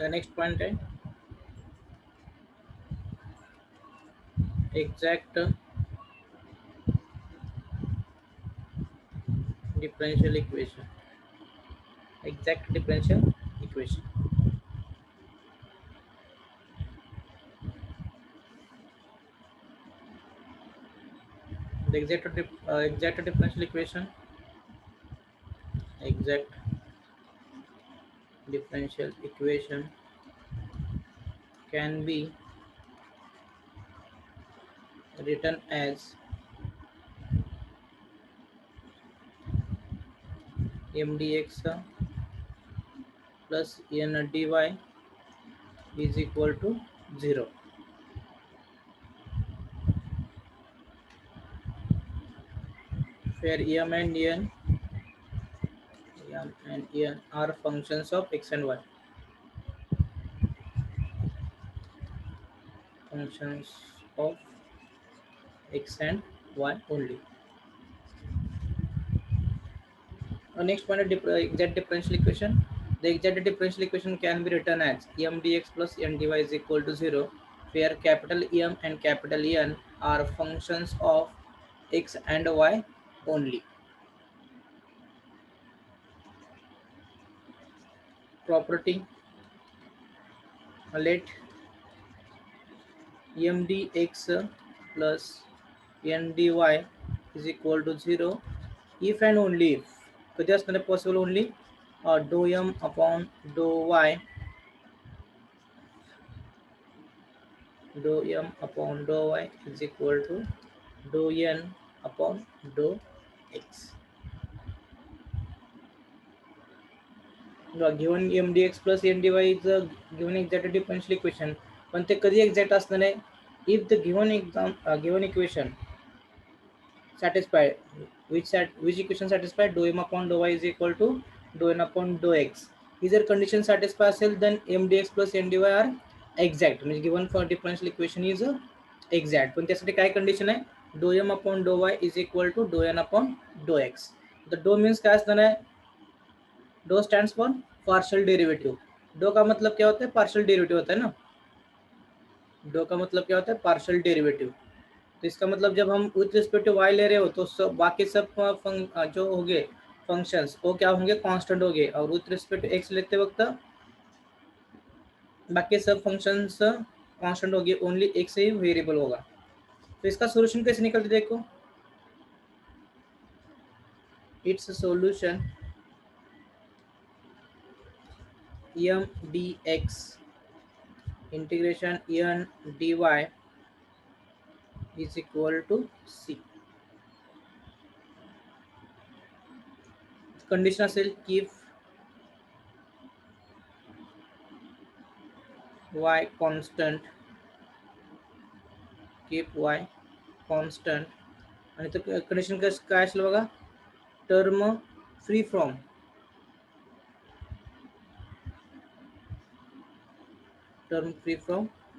Next point है exact differential equation. Exact differential equation. The exact differential equation, exact differential equation can be written as mdx plus n dy is equal to 0, where m and n are functions of x and y. Functions of x and y only. Next point is exact differential equation. The exact differential equation can be written as m dx plus n dy is equal to 0, where capital M and capital N are functions of x and y only. Property: let m dx plus n dy is equal to 0 if and only if, कधी असणार possible only dou m upon dou y, dou m upon dou y is equal to dou n upon dou x. Given m D x plus N D y is given exact differential equation, पण ते कधी exact असणार आहे if the given equation satisfied which equation satisfied dou m upon dou y is equal to dou n upon dou x. ही जर condition satisfy असेल then M D x plus N D Y are exact, म्हणजे given for differential equation is exact. पण त्यासाठी काय condition आहे do M upon do Y is equal to do N upon do X. तर do means काय असणार आहे, do stands for partial derivative. Do का मतलब क्या होता है, पार्शियल डेरिवेटिव होता है ना. डो का मतलब क्या होता है, पार्शियल डेरिवेटिव. तो इसका मतलब जब हम विथ रिस्पेक्ट टू वाई ले रहे हो तो सब बाकी सब जो होंगे फंक्शंस वो क्या होंगे, कांस्टेंट होंगे, और विथ रिस्पेक्ट टू एक्स लेते वक्त बाकी सब फंक्शंस कांस्टेंट होंगे, ओनली एक्स ही वेरिएबल होगा. तो इसका सॉल्यूशन कैसे निकलते देखो, it's solution M D X integration N D Y is equal to C. Condition असेल keep y constant, keep y constant, आणि तो कंडिशन काय असेल बघा, टर्म फ्री फ्रॉम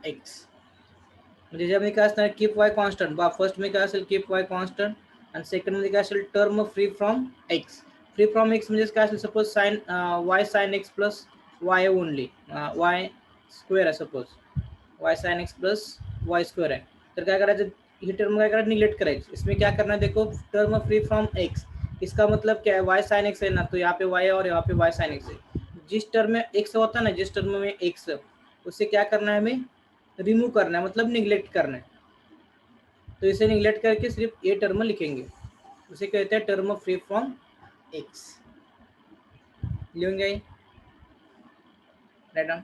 x. म्हणजे ज्यामध्ये काय असणार कीप y कॉन्स्टंट, बा फर्स्ट मध्ये काय असेल कीप y कॉन्स्टंट, आणि सेकंड मध्ये काय असेल term free from x. Free from x म्हणजे काय असेल, suppose sine y sin x plus y only, y square आहे suppose, y sin x plus y square आहे. तर काय करायचं, ही टर्म काय करायचं, निगलेक्ट करायची. इसमें क्या करना है देखो, टर्म फ्री फ्रॉम x, इसका मतलब क्या है, y sin x है ना, तो यहाँ पे y है और यहाँ पे y sin x है. जिस टर्म में x होता है ना, जिस टर्म में x, उससे क्या करना है हमें, रिमूव करना है, मतलब निगलेक्ट करना है. तो इसे निगलेक्ट करके सिर्फ ये टर्म लिखेंगे, उसे कहते हैं टर्म फ्री फ्रॉम x. लिखेंगे write down.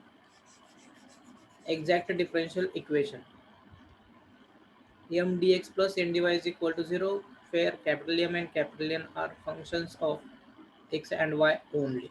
Exact differential equation m dx plus n dy is equal to 0, where capital M and capital N are functions of x and y only.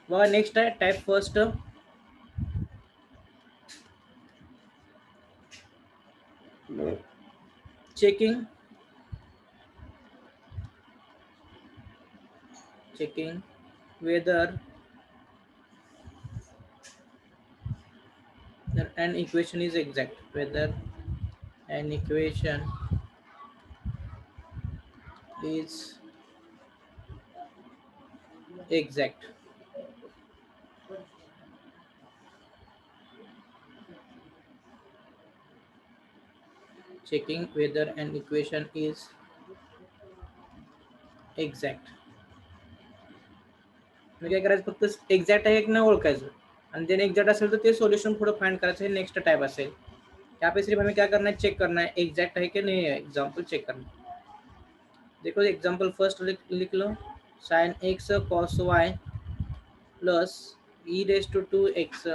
बघा next आहे type first checking whether an equation is exact, whether an equation is exact. Checking whether an equation is exact. म्हणजे काय करायचं फक्त exact आहे की नाही ओळखायचं आणि देन एक्झॅक्ट असेल तर ते सोल्यूशन पुढे फाइंड करायचं हे नेक्स्ट टाइप असेल. यहाँ पे सिर्फ हमें क्या करना है चेक करना है एग्जैक्ट है कि नहीं है एग्जाम्पल चेक करना है. देखो एग्जाम्पल फर्स्ट लिख लो sine x cos Y plus E raise to 2x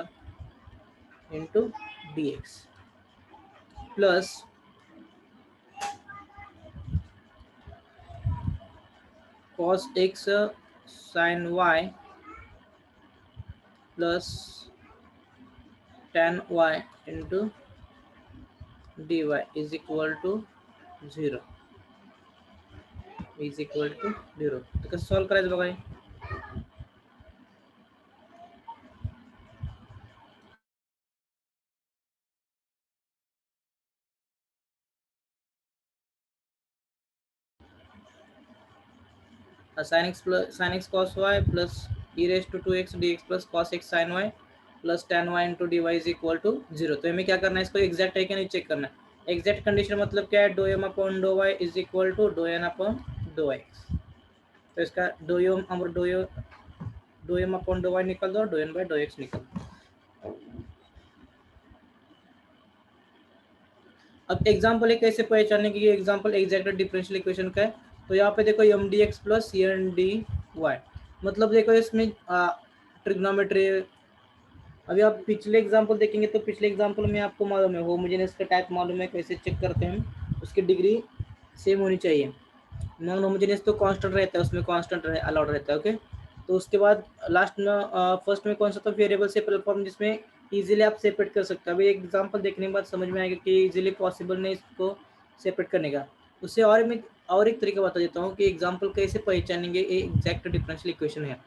into D x plus cos x sin y plus tan y into dy is equal to 0 is equal to 0. तर कसं solve करायचं बघा हे. sin x plus sin x cos y plus e raised to 2x dx plus cos x sin y plus tan y into d y is equal to 0. तो हमें क्या करना है इसको एग्जैक्ट है कि नहीं चेक करना है. एग्जैक्ट कंडीशन मतलब क्या है do M upon do y is equal to do N upon do x. तो इसका do M upon do y निकल दो do n by do x निकल दो. अब एग्जाम्पल एक कैसे पहचानने की एग्जाम्पल एग्जैक्ट डिफरेंशियल इक्वेशन का है. तो यहाँ पे देखो m D x plus N D y मतलब देखो इसमें ट्रिग्नोमेट्री. अभी आप पिछले एग्जाम्पल देखेंगे तो पिछले एग्जाम्पल में आपको मालूम है होमोजेनियस का टाइप मालूम है कैसे चेक करते हैं उसकी डिग्री सेम होनी चाहिए. नॉन होमोजेनियस तो कांस्टेंट रहता है उसमें कांस्टेंट अलाउड रहता है. ओके तो उसके बाद लास्ट में फर्स्ट में कौन सा तो वेरिएबल सेपरेट फॉर्म जिसमें इजीली आप सेपरेट कर सकते हो. अभी एक एग्जांपल देखने के बाद समझ में आएगा कि इजीली पॉसिबल नहीं इसको सेपरेट करने का. उससे और मैं और एक तरीका बता देता हूँ कि एग्जांपल कैसे पहचानेंगे ये एग्जैक्ट डिफरेंशियल इक्वेशन है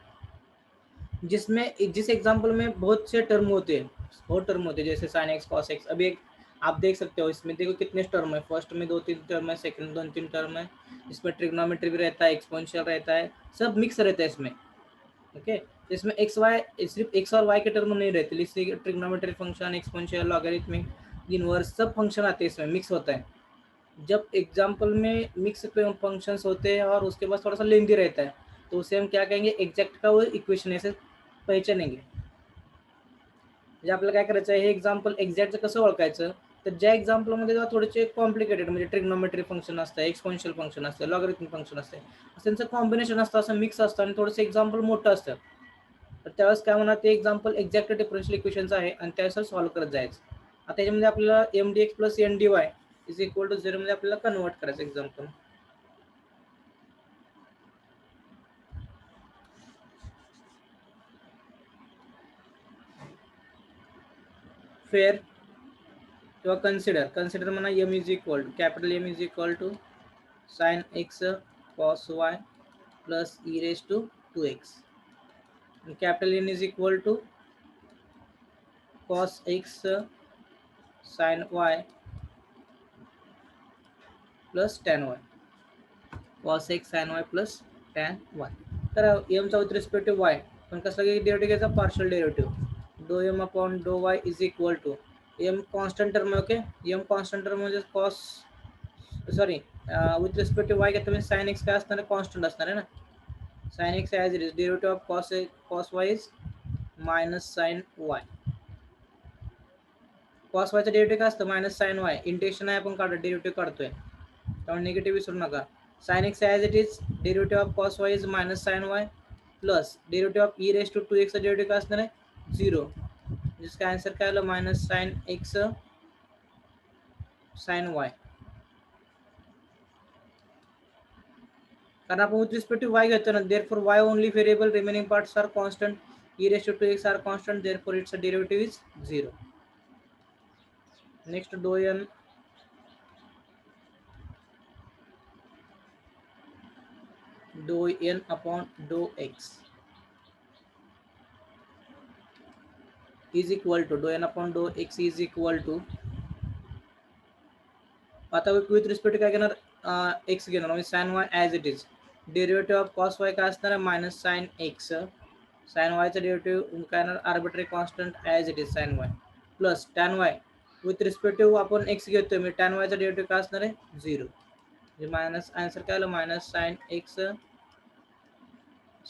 जिसमें जिस एग्जांपल में बहुत से टर्म होते हैं बहुत टर्म होते हैं जैसे साइन एक्स कॉस एक्स. अभी एक आप देख सकते हो इसमें देखो कितने टर्म है. फर्स्ट में 2-3 टर्म है सेकंड 2-3 टर्म है. इसमें ट्रिग्नोमेट्री भी रहता है एक्सपोनेंशियल रहता है सब मिक्स रहता है इसमें. ओके इसमें एक्स वाई सिर्फ एक्स और वाई के टर्म नहीं रहते इसलिए trigonometry function exponential logarithmic inverse सब फंक्शन आते हैं इसमें मिक्स होता है. जब एग्जाम्पल में मिक्स फंक्शंस होते हैं और उसके बाद थोड़ा सा लेंथी रहता है तो उसे हम क्या कहेंगे एक्झॅक्ट का वो इक्वेशन ऐसे पहचानेंगे. म्हणजे आपल्याला काय करायचं आहे हे एक्झाम्पल एक्झॅक्टचं कसं ओळखायचं तर ज्या एक्झाम्पलमध्ये जेव्हा थोडेसे कॉम्प्लिकेटेड म्हणजे ट्रिग्नोमेट्री फंक्शन असतं एक्सपोनेंशियल फंक्शन असतं लॉगरिथमिक फंक्शन असते त्यांचं कॉम्बिनेशन असतं असं मिक्स असतं आणि थोडंसं एक्झाम्पल मोठं असतं तर त्यावेळेस काय म्हणा ते एक्झाम्पल एक्झॅक्ट डिफरन्शियल इक्वेशनचं आहे आणि त्यानुसार सॉल्व्ह करत जायचं. आता त्याच्यामध्ये आपल्याला m D x plus N D y is equal to 0 मध्ये आपल्याला कन्वर्ट करायचं एक्झाम्पल. फेअर किंवा कन्सिडर म्हणा m is equal to capital m is equal to sine x cos y plus E raise to 2x and capital N is equal to cos x sin y plus tan y cos x sin y plus tan y. तर m चा with respect to y पण कसं derivative घ्यायचा partial derivative do m upon do y is equal to m constant term है. Okay m constant term म्हणजे cos sorry with respect to y घेतलं म्हणजे sin x काय असणार आहे कॉन्स्टंट असणार आहे ना. sin x as it is derivative of cos y is minus sin y. Cos वायचं डेरिव्हेटिव्ह काय असतं मायनस साइन वाय इंटिग्रेशन आहे आपण डेरिव्हेटिव्ह काढतोय त्यामुळे निगेटिव्ह विसरू नका. Sine x as it is derivative of cos y is minus sine y plus derivative of e raise to 2x चा डेरिव्हेटिव्ह काय असणार आहे 0 जिसका आंसर काय आलं minus sine x sine y. कारण आपण विथ रिस्पेक्ट टू वाय घेतो ना therefore y only variable remaining parts are constant e raised to 2x are constant, therefore its derivative is 0. Next, dou n upon dou x is equal to dou n upon dou x is equal to, आता with respect to काय घेणार, x घेणार म्हणजे sin y as it is. Derivative of cos y काय असणार आहे minus sin x. sin y चा derivative काय येणार arbitrary constant as it is sin y plus tan y with respect to आपण x घेतोय म्हणजे tan y चा डेरिव्हेटिव्ह काय असणार आहे 0. म्हणजे मायनस आन्सर काय आलं minus sin x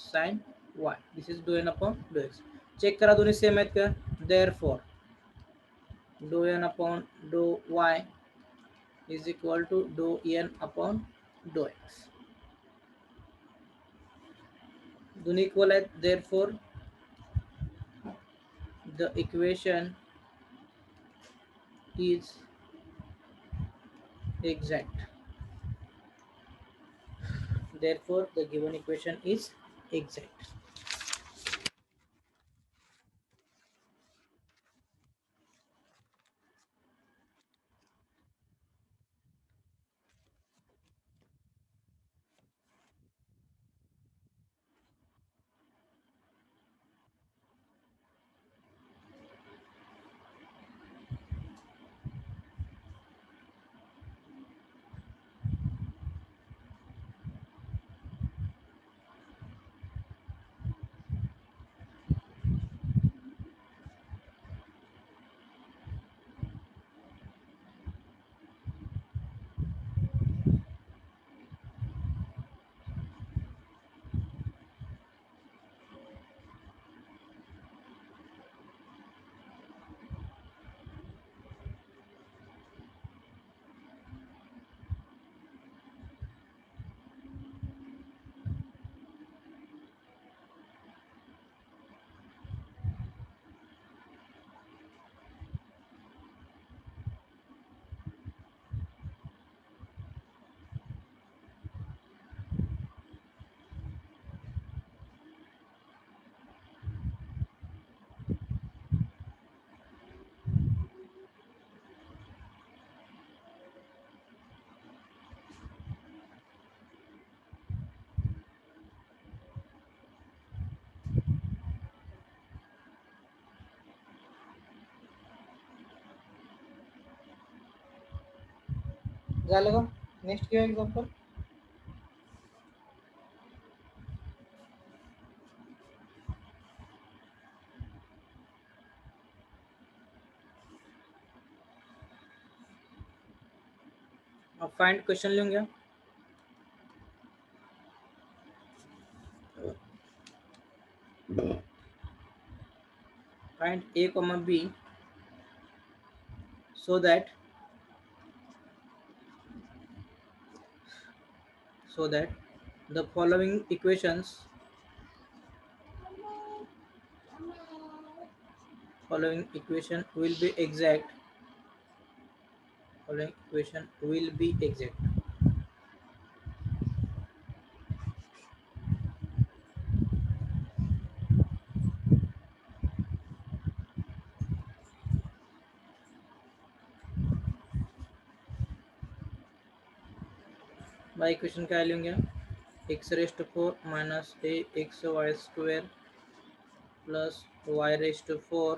sin y. This is do n upon do x. Check करा दोन्ही सेम आहेत का. Therefore do n upon do y is equal to dou n upon dou x. दोनों इक्वल है, therefore the equation is exact. Therefore the given equation is exact. झालं का. Next घेऊ example. अब फाइंड क्वेश्चन लिहून घ्या. find a comma b so that the following equation will be exact. Following equation will be exact. By equation क्या लेंगे, x raised 4 minus a x y square plus y raised 4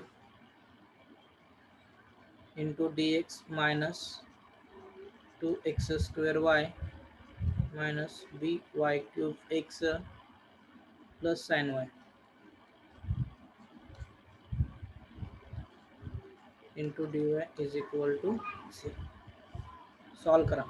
into D x minus 2x square y minus b y cube x plus sine y into d y is equal to 0. Solve करा.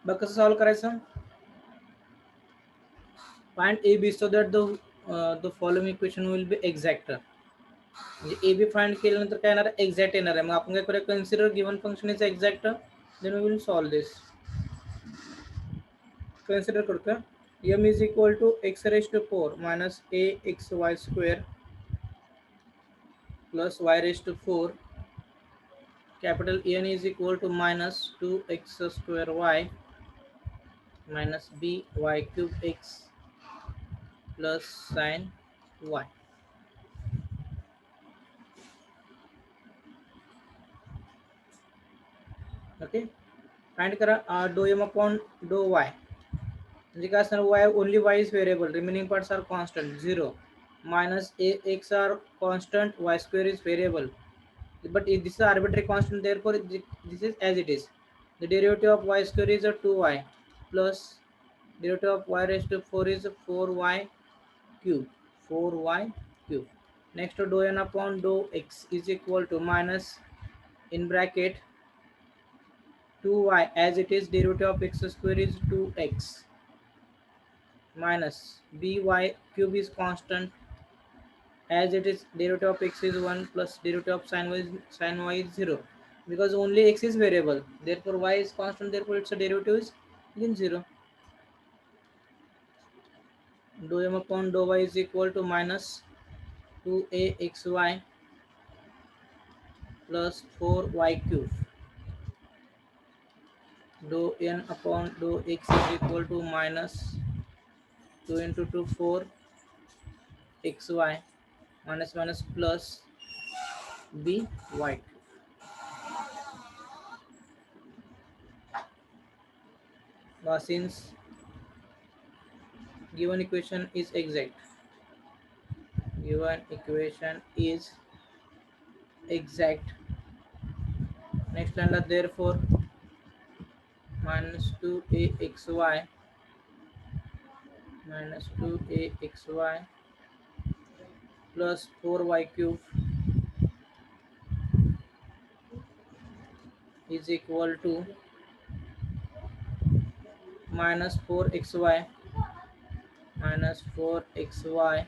बघ कसं solve करायचं. Find a b so that the following equation will be exact. म्हणजे a B find केल्यानंतर काय येणार आहे, exact येणार आहे. मग आपण काय करूया, consider given function is exact, then we will solve this. Consider करतो, m is equal to x raise to 4 minus a x y square plus y raise to 4, capital N is equal to minus 2x square y minus b y cube x plus sin y. Okay, find करा dou m upon dou y. म्हणजे काय असणार, y only y is variable, remaining parts are constant. 0 minus a x are constant, y square is variable, but if this is arbitrary constant, therefore this is as it is. The derivative of y square is a 2y plus derivative of y raised to 4 is 4y cube, 4y cube. Next to dou n upon dou x is equal to minus in bracket 2y as it is, derivative of x square is 2x minus by cube is constant as it is, derivative of x is 1 plus derivative of sin y is 0, because only x is variable, therefore y is constant, therefore its derivative is again 0. Dou m upon dou y is equal to minus 2axy plus 4y cube. Dou n upon dou x is equal to minus 2 into 2 4 xy minus minus plus by. Now since given equation is exact, next line therefore minus 2axy minus 2axy plus 4y cube is equal to minus 4xy minus 4xy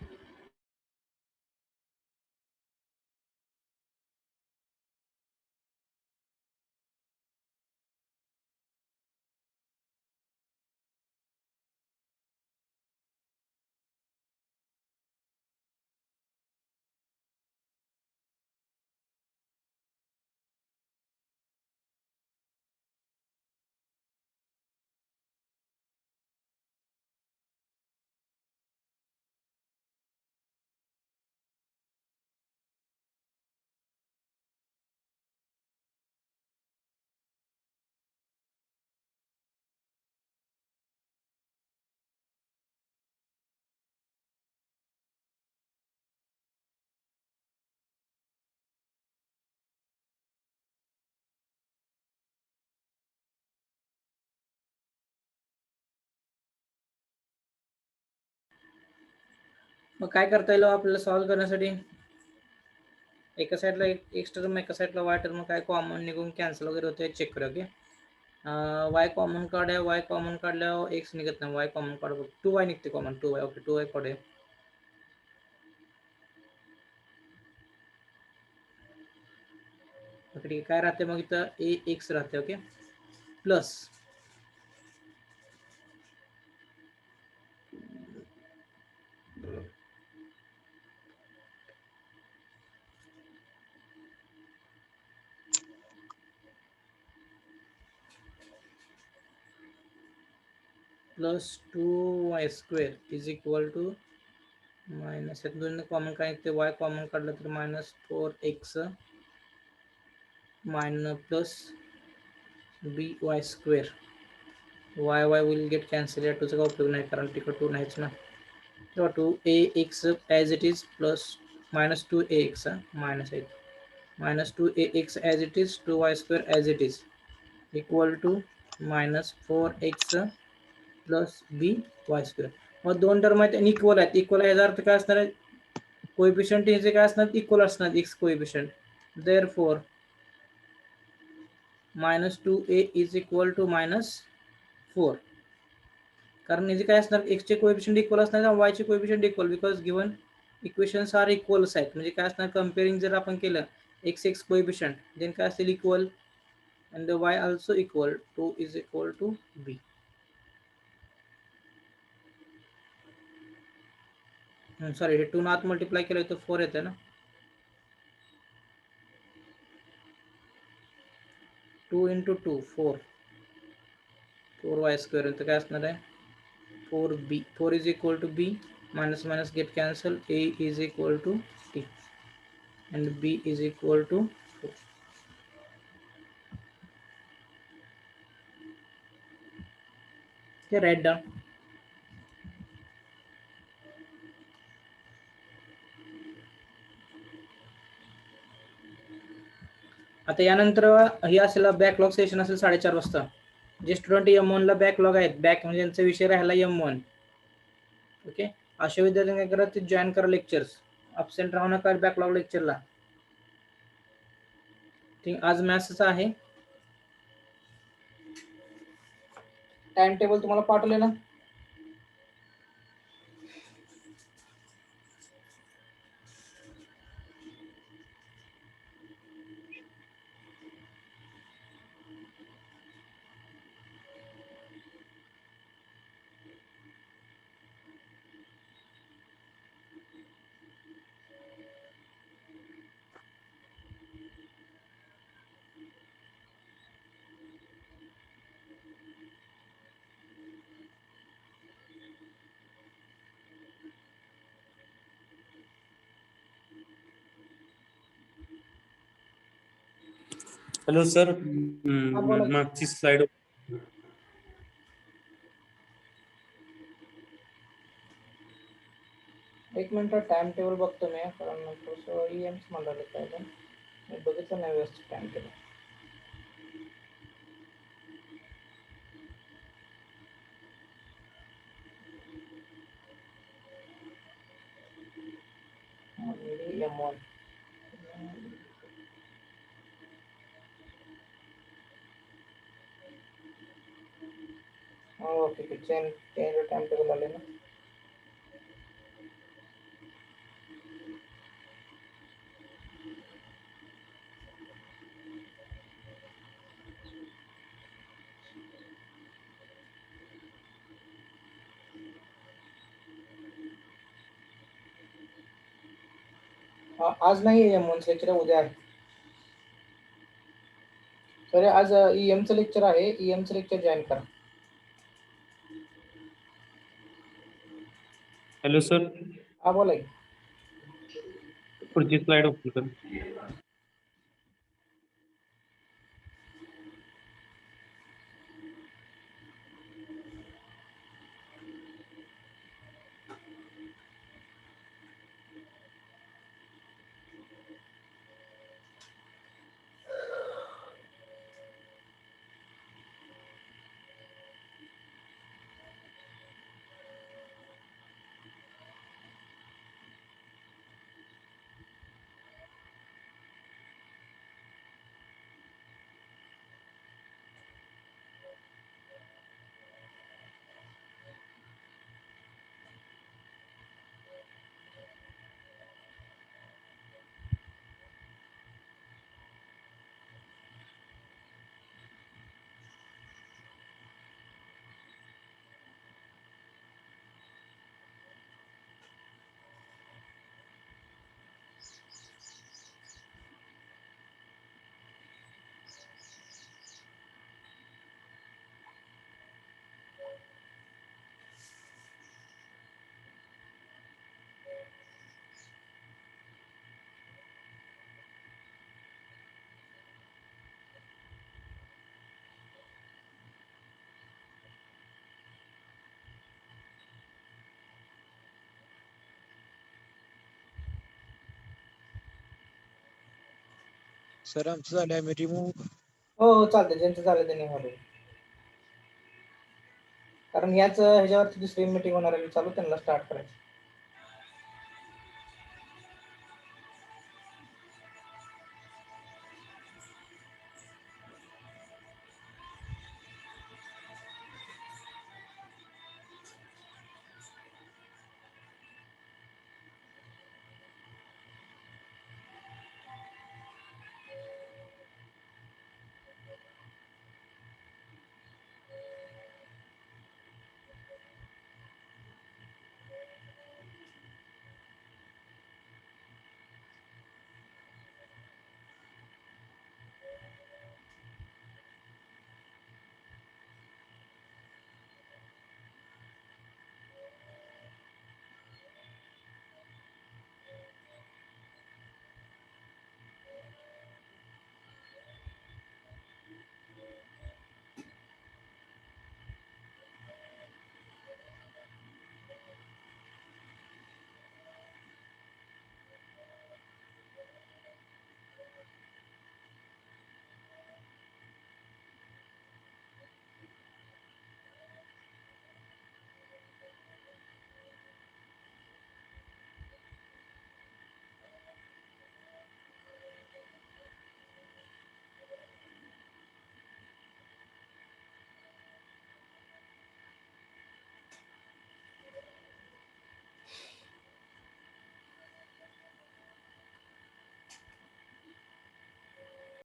मग काय करता येईल आपल्याला solve करण्यासाठी, एका साईडला x term एका साईडला वाय term काय कॉमन निघून कॅन्सल वगैरे होते चेक करूया. ओके, वाय कॉमन काढूया, वाय कॉमन काढल्यावर एक्स निघत नाही, वाय कॉमन काढू, 2y निघते कॉमन, 2y. ओके 2y काढूया. ओके ठीक आहे, काय राहते मग इथं ए एक्स राहते. Okay plus plus 2y square is equal to minus, यात दोन कॉमन काय निघते, वाय कॉमन काढलं तर minus 4x minus plus by square. Y y will get cancel, या टूचा काय उपयोग नाही कारण तिकडे 2 नाहीच ना. तेव्हा 2ax as it is plus minus 2ax minus 8 minus 2ax as it is, 2y square as it is, equal to minus 4x plus by square. मग दोन टर्म आहेत आणि इक्वल आहेत. इक्वल याचा अर्थ काय असणार आहे, कोएफिशिएंट याचे काय असणार, इक्वल असणार x coefficient. therefore minus 2a is equal to minus 4. कारण इथे काय असणार, x चे कोएफिशियंट इक्वल असणार किंवा y चे coefficient equal, because given equations are equals आहेत. म्हणजे काय असणार, कंपेअरिंग जर आपण केलं x कोएफिशियंट, देन काय असेल equal and the y also equal, 2 is equal to b. Sorry, हे 2 न आत मल्टिप्लाय केलं तर 4 येते ना. 2 into 2 4, 4y square. तर काय असणार आहे 4b. 4 is equal to b, minus minus get cancel, a is equal to t and b is equal to 4. Okay, write down. आता यानंतर हे असेल बॅकलॉग सेशन असेल 4:30 वाजता. जे स्टुडंट M1 ला बॅकलॉग आहेत, बॅक म्हणजे यांचा विषय राहिला M1. ओके, अशा विद्यार्थ्यांनी काय करा, ते जॉईन करा लेक्चर्स. अब्सेंट राहू नका बॅकलॉग लेक्चरला. ठीक, आज मॅथ्सचा आहे. टाइम टेबल तुम्हाला पाठवले ना. हॅलो सर, बोला. मागची स्लाइड. एक मिनिट टाइम टेबल बघतो मी, कारण थोडंसं EMs म्हणाले पाहिजे. मी बघितलं नाही व्यवस्थित time table. M1 okay, change time table आले ना. आज नाही M1 लेक्चर, उद्या आहे. सर आज EMचं लेक्चर आहे, EMचं लेक्चर जॉईन करा. हॅलो सर, हा बोला. पुढची स्लाइड ओपन कर. सर आमचं झालं आम्ही रिमूव्ह. हो चालतं, ज्यांचं झालं त्यांनी व्हावं. कारण याच ह्याच्यावरती दुसरी मीटिंग होणार आहे, चालू त्यांना स्टार्ट करायचं.